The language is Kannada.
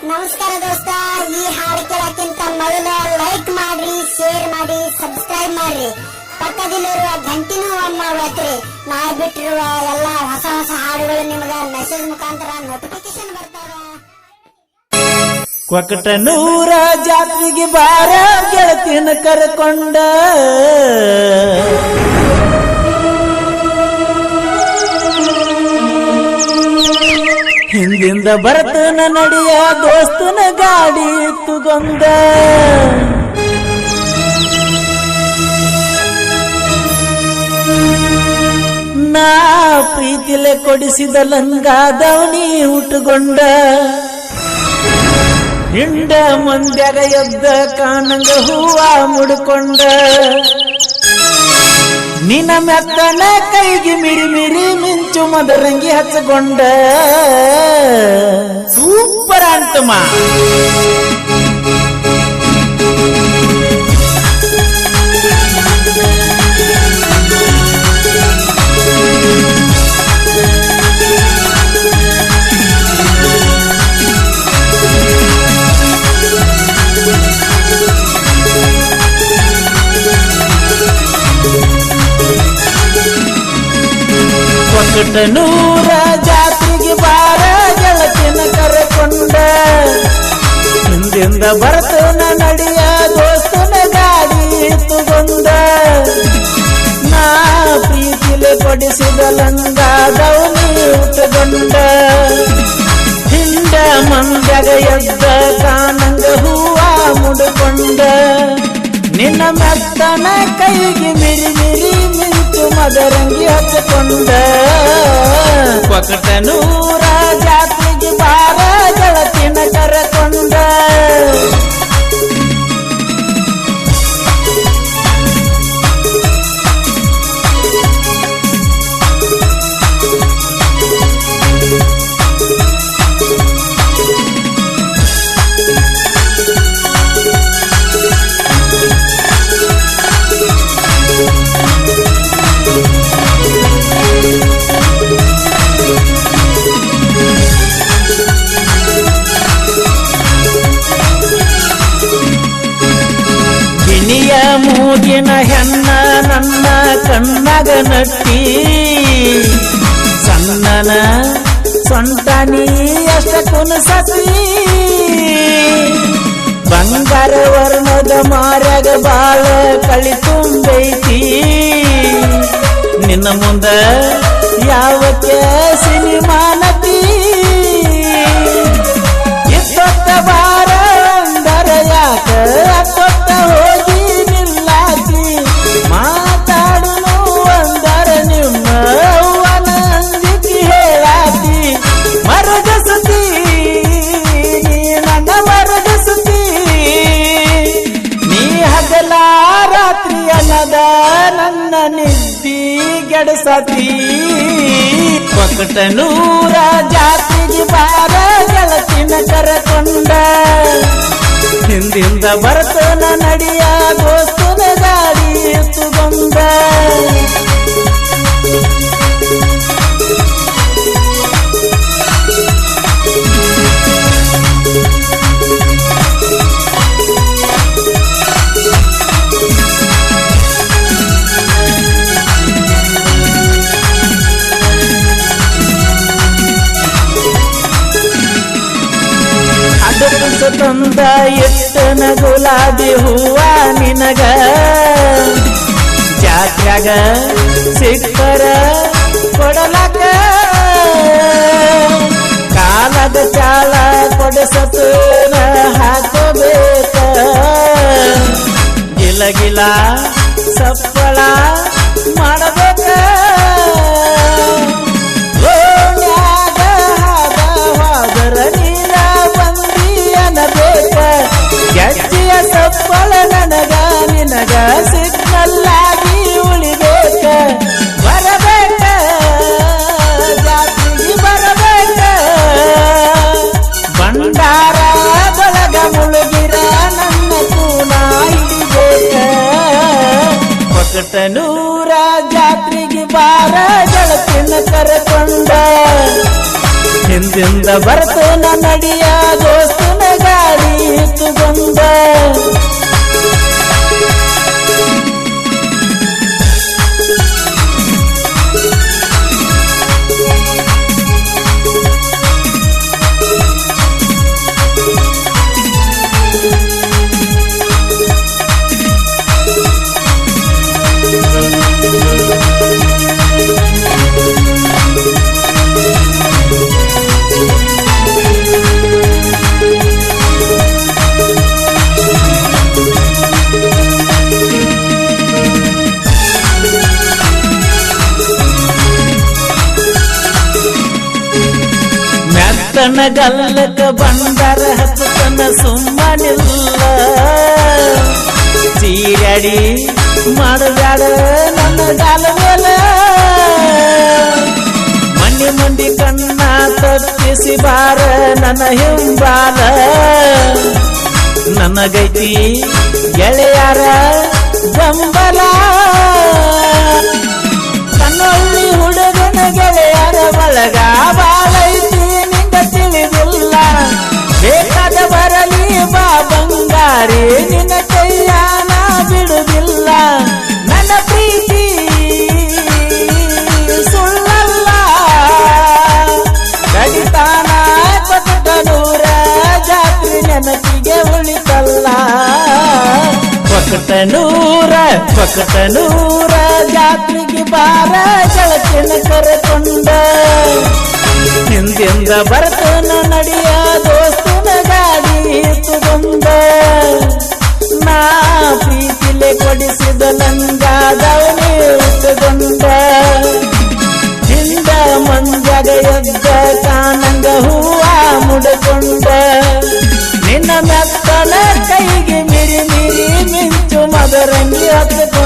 ನಮಸ್ಕಾರ ದೋಸ್ತ, ಈ ಹಾಡು ಕೇಳಕ್ಕಿಂತ ಮೊದಲು ಲೈಕ್ ಮಾಡ್ರಿ, ಶೇರ್ ಮಾಡಿ, ಸಬ್ಸ್ಕ್ರೈಬ್ ಮಾಡ್ರಿ, ಪಕ್ಕದಲ್ಲಿರುವ ಗಂಟಿನೂ ಮಾಡ್ರಿ. ನಾ ಬಿಟ್ಟಿರುವ ಎಲ್ಲ ಹೊಸ ಹೊಸ ಹಾಡುಗಳು ನಿಮಗೆ ಮೆಸೇಜ್ ಮುಖಾಂತರ ನೋಟಿಫಿಕೇಶನ್ ಬರ್ತಾವ. ಕೊಕಟನೂರ ಜಾತ್ರೆಗೆ ಬಾರ ಗೆಳತಿನ ಕರ್ಕೊಂಡ, ಹಿಂದಿಂದ ಬರ್ತನ ನಡಿಯ ದೋಸ್ತನ ಗಾಡಿ ತುಗೊಂದ. ನಾ ಪ್ರೀತಿಲೆ ಕೊಡಿಸಿದ ಲಂಗಾದವನಿ ಉಟ್ಟುಕೊಂಡ, ಹಿಂಡ ಮಂದ್ಯಾಗ ಎದ್ದ ಕಾನಂಗ ಹೂವ ಮುಡ್ಕೊಂಡ. ನಿನ್ನ ಮೆತ್ತನ ಕೈಗೆ ಮಿರಿ ಮಿರಿ ಮಿಂಚು ಮದರಂಗಿ ಹಚ್ಚಕೊಂಡ. ಸೂಪರ್ ಅಂತಮ್ಮ. ಕೊಕಟನೂರ ಜಾತ್ರೆಗೆ ಬಾರ ಗೆಳತಿನ ಕರ್ಕೊಂಡ, ಹಿಂದಿಂದ ಬರ್ತನ ನಡಿಯ ದೋಸ್ತನ ಗಾಡಿ ತುಗೊಂದ. ನಾ ಪ್ರೀತಿಲೆ ಕೊಡಿಸಿದ ಲಂಗಾದವನಿ ಉಟ್ಟುಕೊಂಡ, ಹಿಂಡ ಮಂದ್ಯಾಗ ಎದ್ದ ಕಾನಂಗ ಹೂವ ಮುಡ್ಕೊಂಡ. ನಿನ್ನ ಮೆತ್ತನ ಕೈಗೆ ಮಿರಿ ಮಿರಿ ಮಿಂಚು ಮದರಂಗಿ ಹಚ್ಚಿಕೊಂಡ. ಕೊಕಟನೂರ ಜಾತ್ರೆಗೆ ಬಾರ ಗೆಳತಿನ ಕರ್ಕೊಂಡ. ಮೂಗಿನ ಹೆಣ್ಣ ನನ್ನ ಕಣ್ಣಾಗ ನಟ್ಟಿ, ಸಣ್ಣನ ಸೊಂಟನಿ ಅಷ್ಟ ಕುನಸತಿ. ಬಂಗಾರ ವರ್ಣದ ಮಾರ್ಯಾಗ ಬಾಳ ಕಳಿ ತುಂಬೈತಿ. ನಿನ್ನ ಮುಂದ ಯಾವಕ್ಕೆ ಸಿನಿಮಾನತಿ. ಇತ್ತೊತ್ತ ಬಾರ ಅಂದರ ಯಾಕ ಅತ್ತೊತ್ತ ಹೋಗಿ ನಿಲ್ಲಾತಿ. ಮಾತಾಡುನು ಅಂದರ ನಿಮ್ಮ ಅವ್ವನ ಅಂಜಿಕೆ ಹೇಳಾತಿ. ಮರಗಸತಿ ನೀ ನನ್ನ ಮರಗಸತಿ. ನೀ ಹಗಲ ರಾತ್ರಿ ಅನ್ನದ ನನ್ನ ನಿದ್ದಿ ಗೆಡಸತಿ. ಕೊಕಟನೂರ ಜಾತ್ರೆಗೆ ಬಾರ ಗೆಳತಿನ ಕರ್ಕೊಂಡ, ಹಿಂದಿಂದ ಬರ್ತನ ನಡಿಯ ದೋಸ್ತನ ಗಾಡಿ ತುಗೊಂದ. ತಂದ ಎಷ್ಟನ ಗುಲಾಬಿ ಹೂವ ನಿನಗ, ಜಾತ್ಯಾಗ ಸಿಕ್ಕರ ಕೊಡಲಕ. ಕಾಲದ ಚಾಳ ಕೊಡಸತನ ಹಾಕೋಬೇಕ. ಗಿಲಗಿಲ ಸಪ್ಪಳ ಮಾಡಬೇಕ. ಓಣ್ಯಾಗ ಹಾದರ ನೀರ ಬಂದಿ ಅನ್ನಬೇಕ. ಗೆಜ್ಜೆಯ ಸಪ್ಪಳ ನನಗ ನಿನಗ ಸಿಗ್ನಲ್ಲಾಗಿ ಉಳಿಬೇಕ. ಬರಬೇಕ ಜಾತ್ರೆಗೆ ಬರಬೇಕ. ಭಂಡಾರ ಬಳಗ ಮುಳುಗಿರ ನನ್ನ ಕೂನ ಹಿಡಿಬೇಕ. ಕೊಕಟನೂರ ಜಾತ್ರೆಗೆ ಬಾರ ಗೆಳತಿನ ಕರ್ಕೊಂಡ, ಹಿಂದಿಂದ ಬರ್ತನ ನಡಿಯ ದೋಸ್ತನ ಕನಗಲ್ಲಕ ಬಂದರ ಹತ್ತನ ಸುಮ್ಮನಿಲ್ಲ ಚೀರಡಿ ಮಾಡಬ್ಯಾಡ ನನ್ನ ಗಾಲ ಮೇಲ ಮಂದಿ ಕಣ್ಣ ತಪ್ಪಿಸಿ ಬಾರ ನನ್ನ ಹಿಂಬಾಲ ನನಗೈತಿ ಗೆಳೆಯರ ಬೆಂಬಲ ಕಣ್ಣೊಳ್ಳಿ ಹುಡುಗನ ಗೆಳೆಯರ ಬಳಗ ಬಾಳೈತಿ ನಿಂಗ ತಿಳಿದಿಲ್ಲ ಬೇಕಾದ ಬರಲಿ ಬಾ ಬಂಗಾರಿ ನಿನ್ನ ಕೈಯಾನ ಬಿಡುವುದಿಲ್ಲ ನನ್ನ ಪ್ರೀತಿ ಸುಳ್ಳಲ್ಲ ಕಡಿತಾನ ಕೊಟ್ಟನೂರ ಜಾತ್ರೆ ನೆನಪಿಗೆ ಉಳಿತಲ್ಲ ಪಕಟನೂರ ಜಾತ್ರೆಗೆ ಬಾರ ಗೆಳತಿನ ಕರೆಕೊಂಡ ಹಿಂದಿಂದ ಬರ್ತನ ನಡಿಯ ದೋಸ್ತನ ಗಾಡಿ ತಗೊಂಡ ನಾ ಪ್ರೀತಿಲೆ ಕೊಡಿಸಿದ ನಂಗಾದವನೇ ಉಟ್ಟುಕೊಂಡ ಹಿಂದ ಮಂಜಗ ಎದ್ದ ಕಾನಂಗ ಹೂವ ಮುಡಕೊಂಡ ನಿನ್ನ ಮೆತ್ತನ ಕೈಗೆ ಮಿರಿ ಮಿಂಚು ಮದರಂಗಿ ಹತ್ತು